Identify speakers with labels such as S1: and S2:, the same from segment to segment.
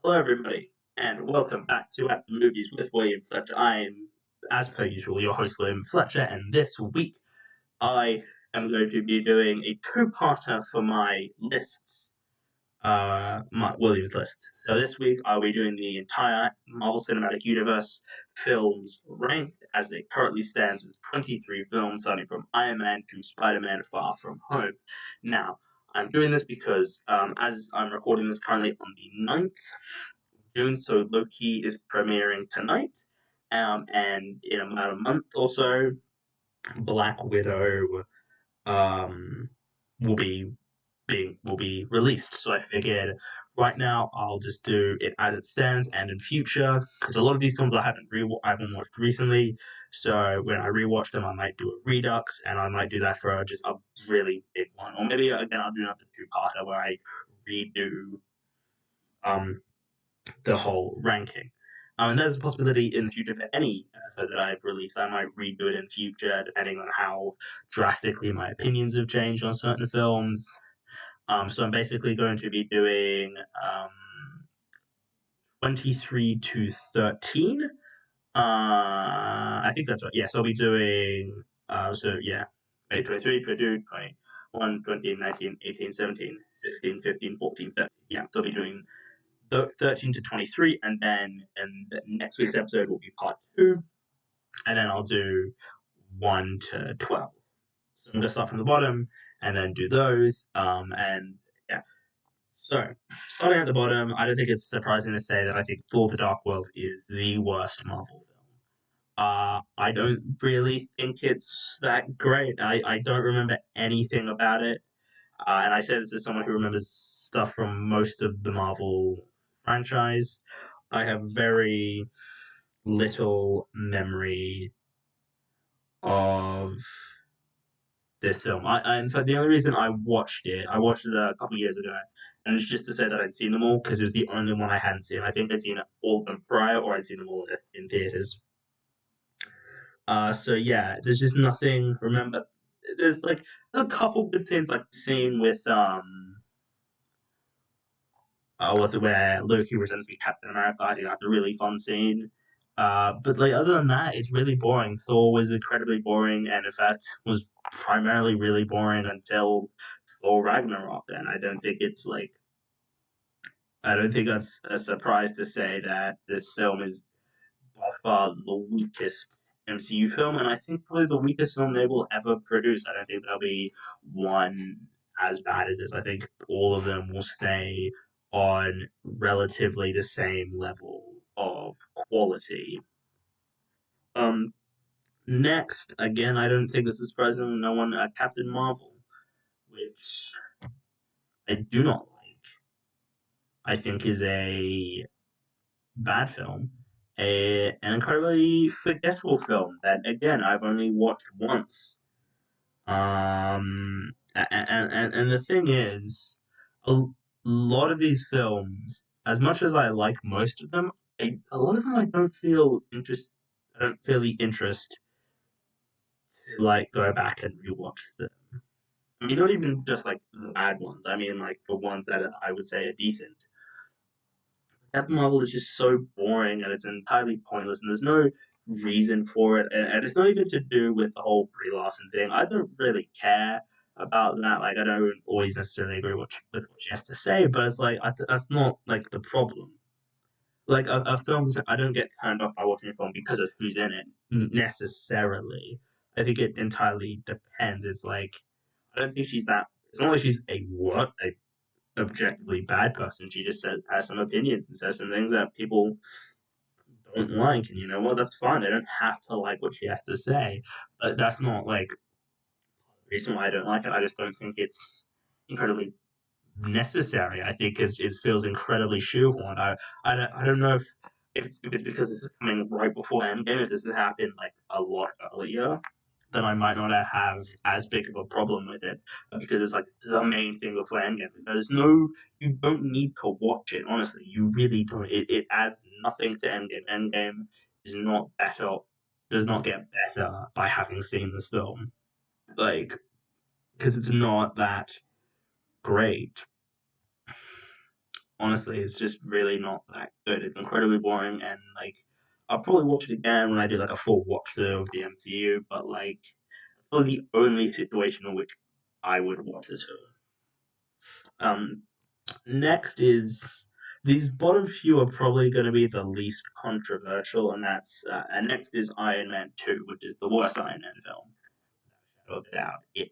S1: Hello, everybody, and welcome back to At the Movies with William Fletcher. I am, as per usual, your host, William Fletcher, and this week I am going to be doing a two-parter for my lists, my Williams lists. So this week I'll be doing the entire Marvel Cinematic Universe films ranked as it currently stands with 23 films, starting from Iron Man to Spider-Man Far From Home. Now, I'm doing this because, as I'm recording this currently on the 9th June, so Loki is premiering tonight. And in about a month or so, Black Widow um, will be will be released. So I figured right now I'll just do it as it stands, and in future, because a lot of these films I haven't watched recently. So when I rewatch them, I might do a redux, and I might do that for just a really big one, or maybe again I'll do another two-parter where I redo um the whole ranking. And there's a possibility in the future for any episode that I've released, I might redo it in future, depending on how drastically my opinions have changed on certain films. So I'm basically going to be doing 23 to 13. I think that's right. Yes, I'll be doing, so yeah, 23, 22, 21, 20, 19, 18, 17, 16, 15, 14, 13. Yeah, so I'll be doing 13 to 23, and then next week's episode will be part 2, and then I'll do 1 to 12. So I'm going to start from the bottom and then do those. And yeah. So, starting at the bottom, I don't think it's surprising to say that I think Thor the Dark World is the worst Marvel film. I don't really think it's that great. I don't remember anything about it. And I say this as someone who remembers stuff from most of the Marvel franchise. I have very little memory of this film. In fact, the only reason I watched it a couple of years ago, and it's just to say that I'd seen them all because it was the only one I hadn't seen. I think I'd seen all of them prior, or I'd seen them all in theaters. So yeah, there's just nothing. Remember, there's a couple good things like the scene with was it where Loki pretends to be Captain America? I think that's a really fun scene. But like other than that, it's really boring. Thor was incredibly boring, and in fact was primarily really boring until Thor Ragnarok. And I don't think that's a surprise to say that this film is by far the weakest MCU film, and I think probably the weakest film they will ever produce. I don't think there'll be one as bad as this. I think all of them will stay on relatively the same level of quality. Um, Next, again, I don't think this is surprising. No one, Captain Marvel, which I do not like. I think is a bad film, an incredibly forgettable film that again I've only watched once. And the thing is, a lot of these films, as much as I like most of them, a lot of them I don't feel interest. I don't feel the interest to like go back and rewatch them. I mean, not even just like the bad ones. I mean, like the ones that I would say are decent. Captain Marvel is just so boring and it's entirely pointless, and there's no reason for it. And it's not even to do with the whole Brie Larson thing. I don't really care about that. Like, I don't always necessarily agree with what she has to say, but it's like that's not like the problem. Like a film, I don't get turned off by watching a film because of who's in it necessarily. I think it entirely depends. It's like I don't think she's that. It's not like she's a objectively bad person. She just has some opinions and says some things that people don't like, and you know what? That's fine. They don't have to like what she has to say, but that's not like the reason why I don't like it. I just don't think it's incredibly necessary. I think it feels incredibly shoehorned. I don't know if it's because this is coming right before Endgame. If this had happened like a lot earlier, then I might not have as big of a problem with it because it's like the main thing before Endgame. You don't need to watch it. Honestly, you really don't. It adds nothing to Endgame. Endgame is not better. Does not get better by having seen this film. Like because it's not that great. honestly, it's just really not that good. It's incredibly boring, and like I'll probably watch it again when I do like a full watch through of the MCU. But like, probably the only situation in which I would watch this film. Next is these bottom few are probably going to be the least controversial, and next is Iron Man 2, which is the worst Iron Man film. Without a doubt, it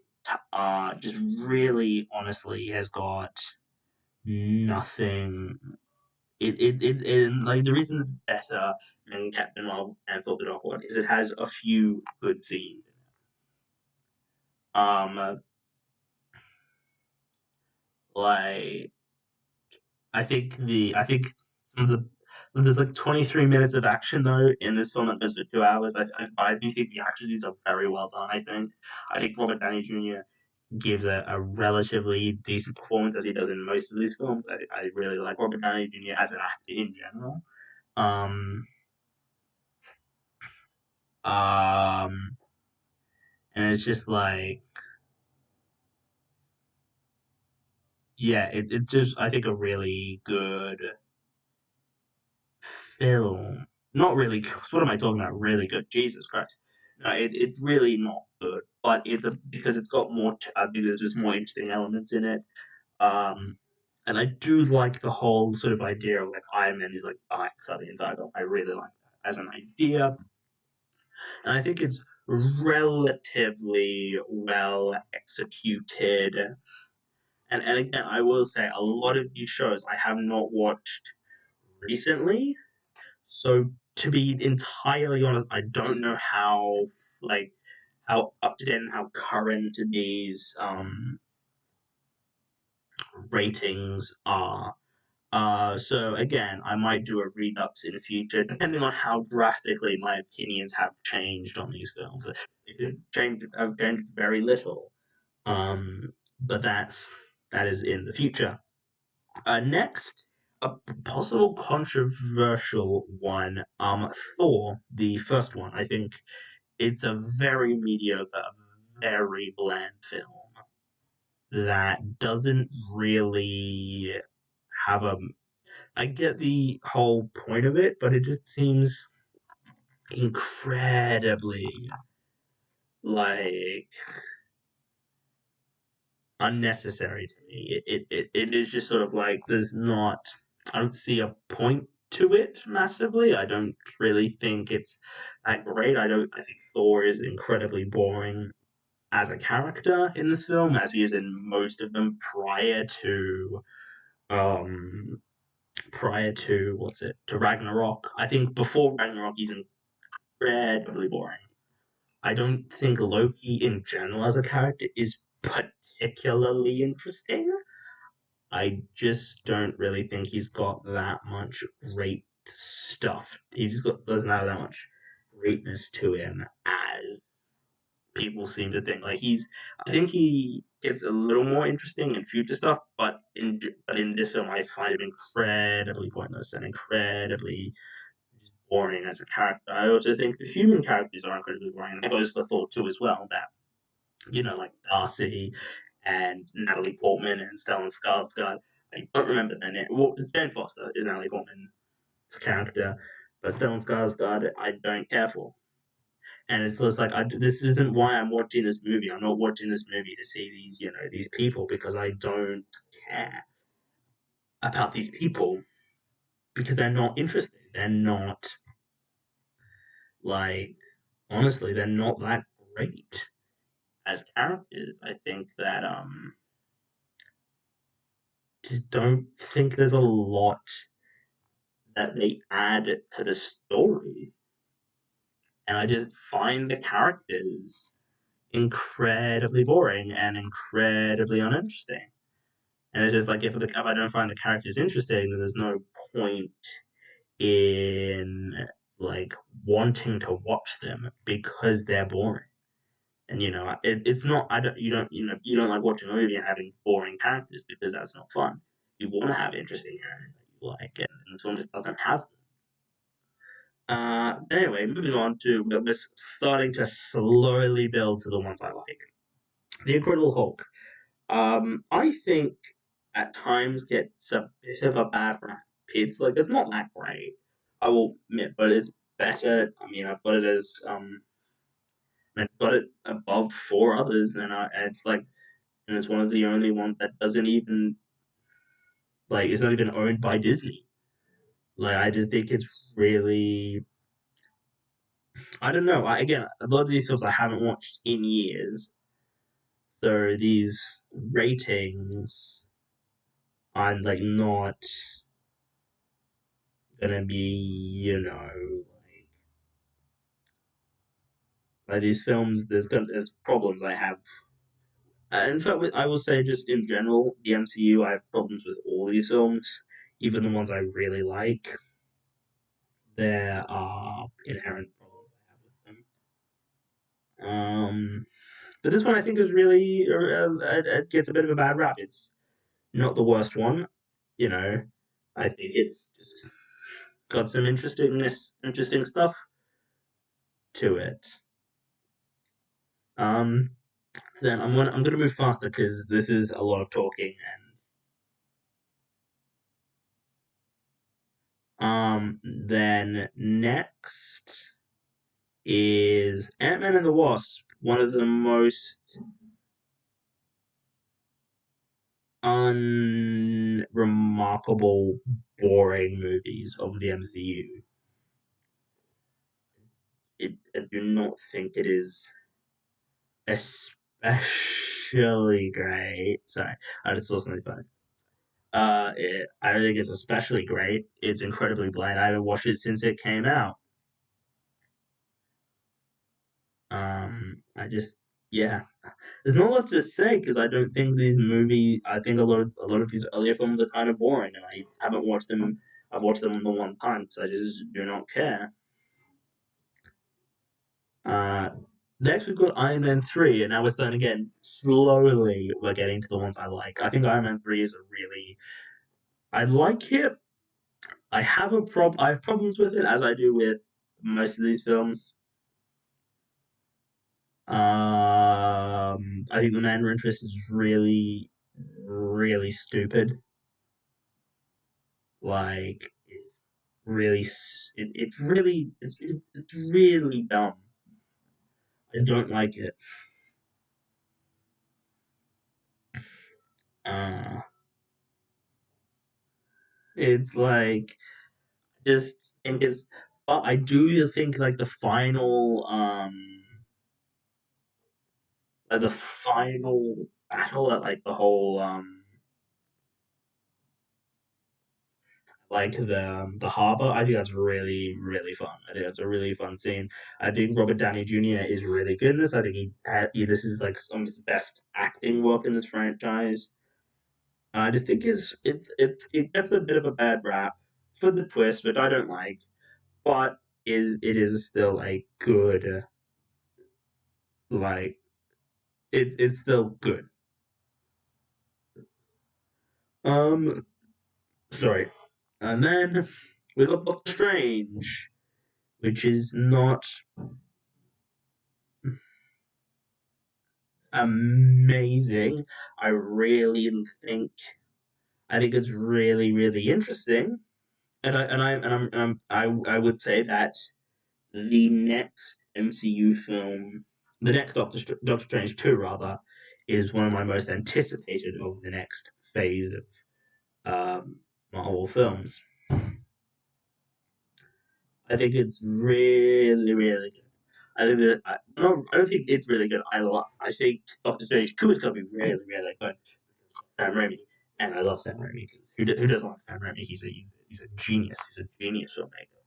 S1: just really honestly has got nothing. And like the reason it's better than Captain Marvel and Thor the Dark World is it has a few good scenes. Um, like I think some of the there's like 23 minutes of action though in this film that goes for 2 hours. I do think the actions are very well done. I think Robert Downey Jr. gives a relatively decent performance as he does in most of these films. I really like Robert Downey Jr. as an actor in general. Um, um, and it's just like yeah, it's just I think a really good film. Not really. What am I talking about? Really good. Jesus Christ. No, it's really not good. But because it's got more. I think there's just more interesting elements in it. Um, and I do like the whole sort of idea of like Iron Man is like dying for the entire film. I really like that as an idea, and I think it's relatively well executed. And again, I will say a lot of these shows I have not watched recently. So to be entirely honest, I don't know like how up to date and how current these ratings are. So again, I might do a redux in the future, depending on how drastically my opinions have changed on these films. It could change, have changed very little. But that is in the future. Next, a possible controversial one. Thor, the first one. I think it's a very mediocre, very bland film that doesn't really have a. I get the whole point of it, but it just seems incredibly like unnecessary to me. It is just sort of like there's not. I don't see a point to it massively. I don't really think it's that great. I don't. I think Thor is incredibly boring as a character in this film, as he is in most of them um prior to what's it to Ragnarok. I think before Ragnarok he's incredibly boring. I don't think Loki in general as a character is particularly interesting. I just don't really think he's got that much great stuff. Doesn't have that much greatness to him as people seem to think. I think he gets a little more interesting in future stuff, but in this film, I find him incredibly pointless and incredibly just boring as a character. I also think the human characters are incredibly boring, and that goes for Thor too as well. That like Darcy and Natalie Portman and Stellan Skarsgård. I don't remember their name. Well, Jane Foster is Natalie Portman's character, but Stellan Skarsgård I don't care for. And it's just like this isn't why I'm watching this movie. I'm not watching this movie to see these people because I don't care about these people because they're not interesting. They're not like honestly, they're not that great as characters. I think that just don't think there's a lot that they add to the story. And I just find the characters incredibly boring and incredibly uninteresting. And it's just like if I don't find the characters interesting, then there's no point in like wanting to watch them because they're boring. And it's not. I don't. You don't like watching a movie and having boring characters because that's not fun. You want to have interesting characters that you like, and this one just doesn't have them. Anyway, moving on to we're starting to slowly build to the ones I like. The Incredible Hulk. I think at times gets a bit of a bad rap. It's not that great, I will admit, but it's better. I mean, I've got it above four others, and it's one of the only ones that doesn't even it's not even owned by Disney. Like, I just think it's really, I don't know. Again, a lot of these films I haven't watched in years, so these ratings are like not gonna be, like these films. There's problems I have. In fact, I will say just in general, the MCU, I have problems with all these films, even the ones I really like. There are inherent problems I have with them. But this one I think is really it gets a bit of a bad rap. It's not the worst one, you know. I think it's just got some interesting stuff to it. Um, then I'm gonna move faster because this is a lot of talking. And then next is Ant-Man and the Wasp, one of the most unremarkable, boring movies of the MCU. I do not think it is especially great. Sorry, I just saw something funny. I don't think it's especially great. It's incredibly bland. I haven't watched it since it came out. I just, yeah, there's not a lot to say because I don't think these movies. I think a lot of these earlier films are kind of boring, and I haven't watched them. I've watched them the one time because I just do not care. Uh, Next we've got Iron Man 3, and now we're starting again. Slowly, we're getting to the ones I like. I think Iron Man 3 is a really. I like it. I have problems with it, as I do with most of these films. I think the Mandarin Twist is really, really stupid. Like, it's really dumb. I don't like it. Uh, it's like just think it's, but I do think like the final battle at like the whole like the harbor. I think that's really really fun. I think that's a really fun scene. I think Robert Downey Jr. is really good in this. I think this is like some of his best acting work in this franchise. I just think it gets a bit of a bad rap for the twist, which I don't like, but it is still a good like it's still good. Um, Sorry, and then we got Doctor Strange, which is not amazing. I really think I think it's really really interesting, I would say that the next MCU film, the next Doctor Strange 2 rather, is one of my most anticipated of the next phase of Marvel films. I think it's really really good. I think that no, I don't think it's really good. I think Doctor Strange 2 is going to be really really good. Sam Raimi, and I love Sam Raimi. Who doesn't like Sam Raimi? He's a genius. He's a genius filmmaker.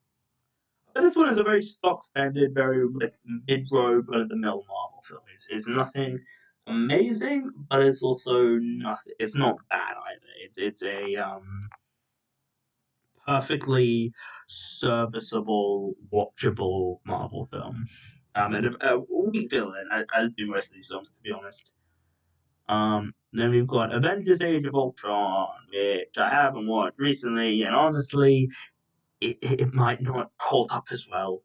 S1: But this one is a very stock standard, very like mid-road, run-of-the-mill Marvel film. It's nothing amazing, but it's also nothing. It's not bad either. It's a perfectly serviceable, watchable Marvel film. And we feel it, as do most of these films, to be honest. Then we've got Avengers: Age of Ultron, which I haven't watched recently, and honestly, it might not hold up as well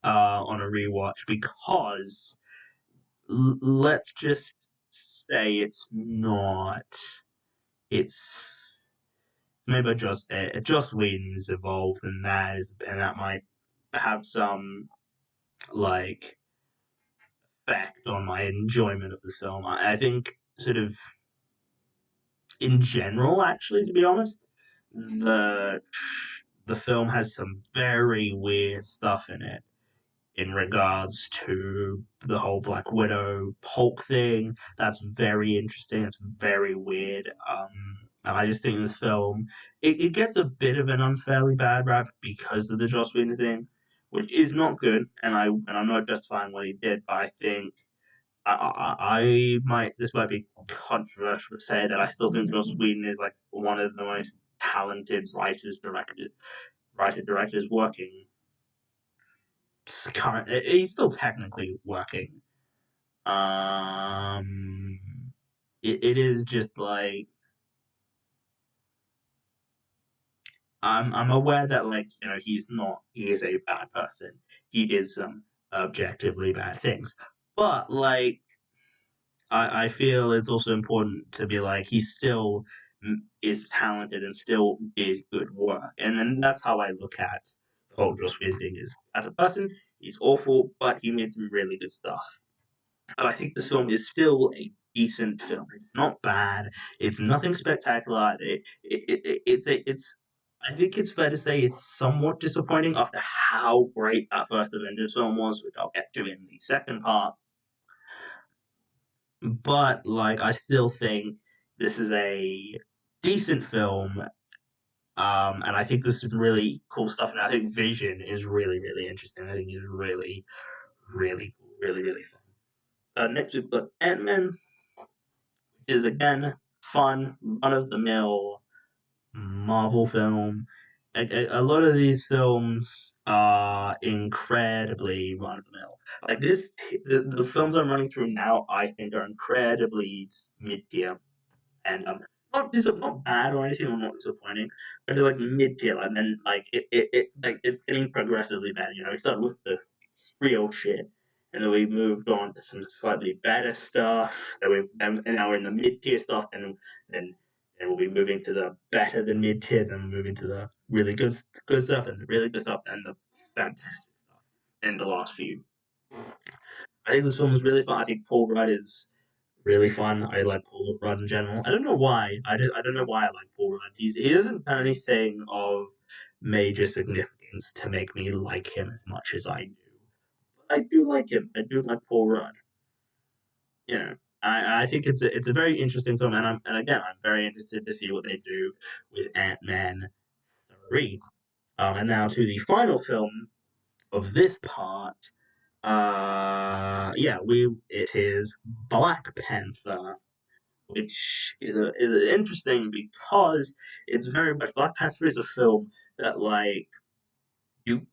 S1: on a rewatch because let's just say it's not it's maybe just Whedon is involved in that, and that might have some like effect on my enjoyment of this film. I think sort of in general, actually, to be honest, the the film has some very weird stuff in it in regards to the whole Black Widow Hulk thing. That's very interesting. It's very weird. And I just think this film it gets a bit of an unfairly bad rap because of the Joss Whedon thing, which is not good. And I'm not justifying what he did, but I think I might this might be controversial to say that I still think Joss Whedon is like one of the most talented writer directors working current. He's still technically working. It is just like I'm aware that like he is a bad person. He did some objectively bad things, but like I feel it's also important to be like he still is talented and still did good work, and then that's how I look at the whole Joss Whedon thing. Is as a person, he's awful, but he made some really good stuff. And I think this film is still a decent film. It's not bad. It's nothing spectacular. It's. I think it's fair to say it's somewhat disappointing after how great that first Avengers film was, which I'll get to in the second part. But like, I still think this is a decent film. And I think there's some really cool stuff. And I think Vision is really, really interesting. I think he's really, really, really, really fun. Next we've got Ant-Man, is again fun, run of the mill Marvel film. A lot of these films are incredibly run of the mill. Like the films I'm running through now, I think are incredibly mid tier and not bad or anything, or not disappointing, but it's like mid tier, and then like it's getting progressively better. We started with the real shit. And then we moved on to some slightly better stuff. And now we're in the mid tier stuff. And we'll be moving to the better than mid tier. Then moving to the really good stuff, and the really good stuff, and the fantastic stuff. And the last few. I think this film is really fun. I think Paul Rudd is really fun. I like Paul Rudd in general. I don't know why. I don't know why I like Paul Rudd. He hasn't done anything of major significance to make me like him as much as I do. I do like him. I do like Paul Rudd. I think it's a very interesting film, and again I'm very interested to see what they do with Ant-Man 3. And now to the final film of this part. It is Black Panther, which is interesting because it's very much Black Panther is a film that like you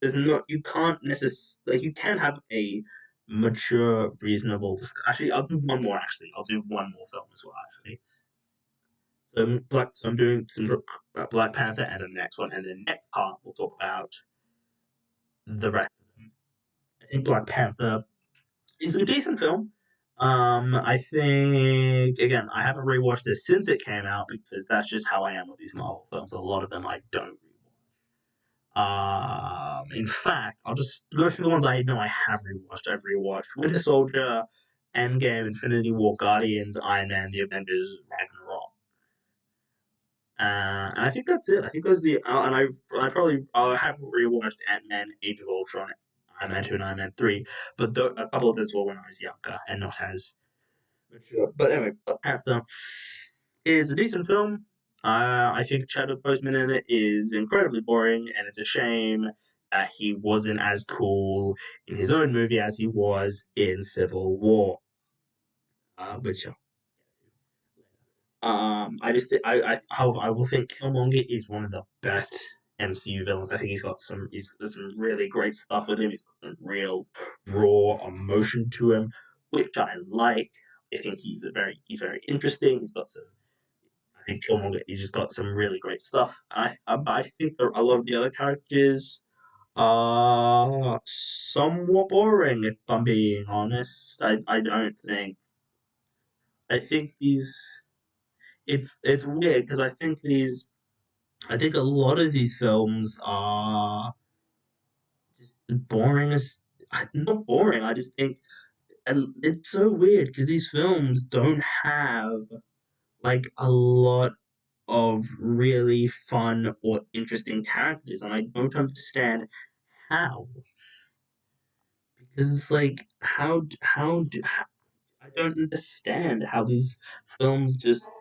S1: can't necessarily you can have a mature, reasonable discussion. Actually, I'll do one more. Actually, I'll do one more film as well. Actually, so I'm doing some Black Panther, and the next one, and the next part we'll talk about the rest of them. I think Black Panther is a decent film. I think again, I haven't rewatched this since it came out because that's just how I am with these Marvel films. A lot of them I don't in fact, I'll just go through the ones I know I have rewatched. I've rewatched Winter Soldier, Endgame, Infinity War, Guardians, Iron Man, The Avengers, Ragnarok. And I think that's it. I think those are the and I probably have rewatched Ant Man, Age of Ultron, Iron Man 2, and Iron Man 3, but a couple of those were when I was younger and not as mature. But anyway, Black Panther is a decent film. I think Chadwick Boseman in it is incredibly boring, and it's a shame that he wasn't as cool in his own movie as he was in Civil War. Which I will think Killmonger is one of the best MCU villains. I think he's got some really great stuff with him. He's got some real raw emotion to him, which I like. I think he's very interesting. He's got some I think Killmonger, he just got some really great stuff. I think a lot of the other characters are somewhat boring, if I'm being honest. I don't think. I think these. it's weird because I think a lot of these films are just boring as not boring. I just think and it's so weird because these films don't have like a lot of really fun or interesting characters, and I don't understand how. Because it's like I don't understand how these films just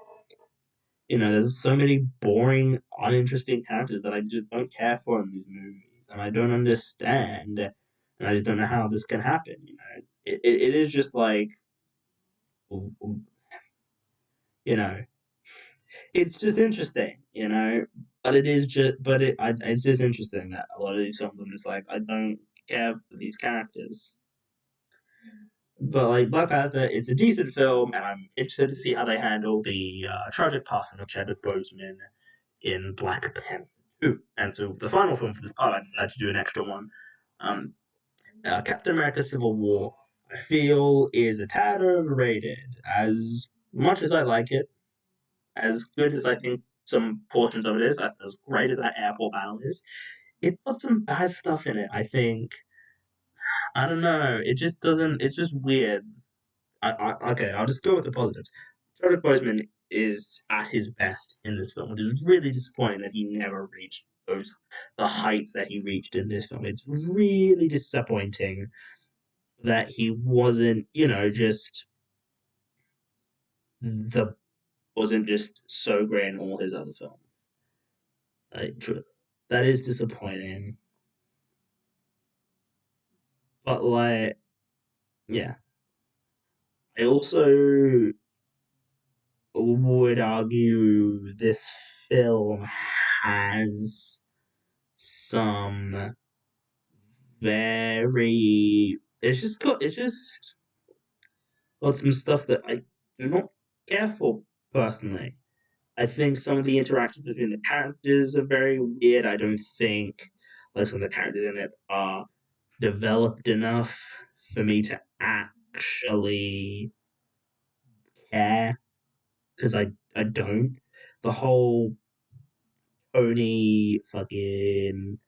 S1: there's so many boring, uninteresting characters that I just don't care for in these movies, and I don't understand, and I just don't know how this can happen. It is just like you know it's just interesting, but it is just it's just interesting that a lot of these films I'm just like I don't care for these characters. But like Black Panther, it's a decent film, and I'm interested to see how they handle the tragic passing of Chadwick Boseman in Black Panther 2. And so the final film for this part, I decided to do an extra one. Um, Captain America: Civil War, I feel, is a tad overrated. As much as I like it, as good as I think some portions of it is, as great as that airport battle is, it's got some bad stuff in it. I think I don't know. It just doesn't. It's just weird. Okay, I'll just go with the positives. Chadwick Boseman is at his best in this film. It is really disappointing that he never reached the heights that he reached in this film. It's really disappointing that he wasn't, just the wasn't just so great in all his other films. Like, that is disappointing. But like, yeah, I also would argue this film has some very it's just got some stuff that I do not care for personally. I think some of the interactions between the characters are very weird. I don't think like some of the characters in it are developed enough for me to actually care because I don't. The whole Tony fucking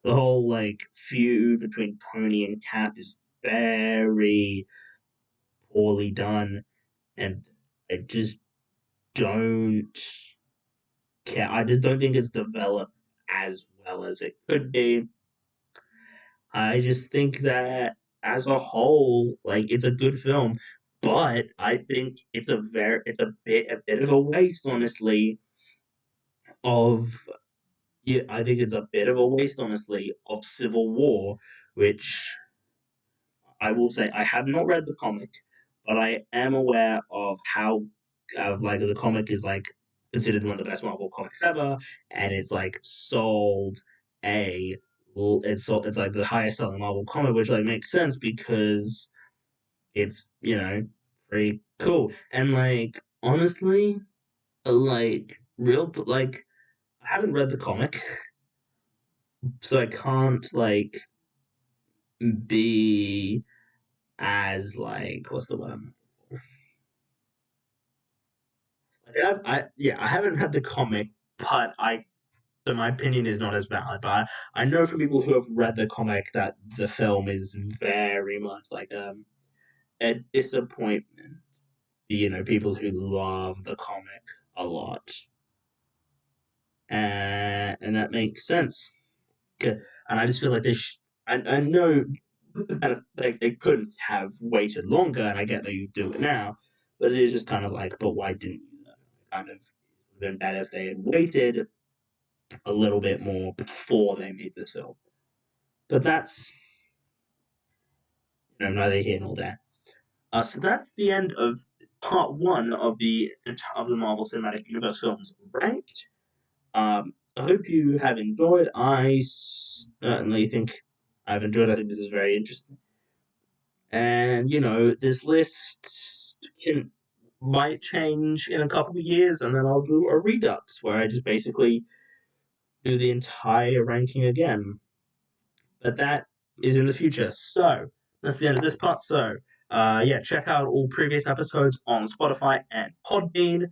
S1: the whole like feud between Tony and Cap is very poorly done, and I just don't care. I just don't think it's developed as well as it could be. I just think that as a whole, like it's a good film, but I think it's a bit of a waste, honestly, of yeah, I think it's a bit of a waste, honestly, of Civil War, which I will say I have not read the comic, but I am aware of how of like the comic is like considered one of the best Marvel comics ever, and it's like sold a it's like the highest selling Marvel comic, which like makes sense because it's pretty cool and like honestly like real like I haven't read the comic, so I can't like be as like what's the word? I haven't read the comic, but I so my opinion is not as valid. But I know from people who have read the comic that the film is very much like a disappointment. People who love the comic a lot, and that makes sense. And I just feel like I know kind of they couldn't have waited longer, and I get that you do it now, but it is just kind of like, but why didn't you? Kind of been better if they had waited a little bit more before they made this film. But that's neither here nor there. So that's the end of part one of the Marvel Cinematic Universe films ranked. I hope you have enjoyed. I certainly think I've enjoyed. I think this is very interesting. And this list might change in a couple of years, and then I'll do a redux where I just basically do the entire ranking again. But that is in the future. So that's the end of this part. So Yeah, check out all previous episodes on Spotify and Podbean.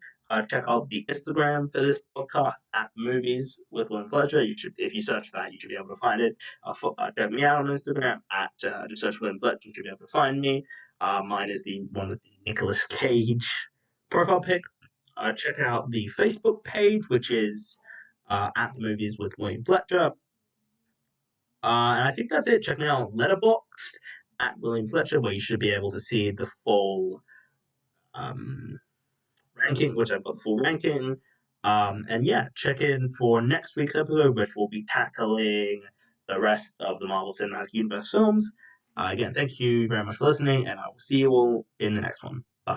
S1: Check out the Instagram for this podcast at Movies with William Fletcher. You should, if you search that, you should be able to find it. Check me out on Instagram at just search William Fletcher. You should be able to find me. Mine is the one with the Nicolas Cage profile pic. Check out the Facebook page, which is at the Movies with William Fletcher. And I think that's it. Check me out on Letterboxd at William Fletcher, where you should be able to see the full um, ranking, which I've got the full ranking. And yeah, check in for next week's episode, which will be tackling the rest of the Marvel Cinematic Universe films. Again, thank you very much for listening, and I will see you all in the next one.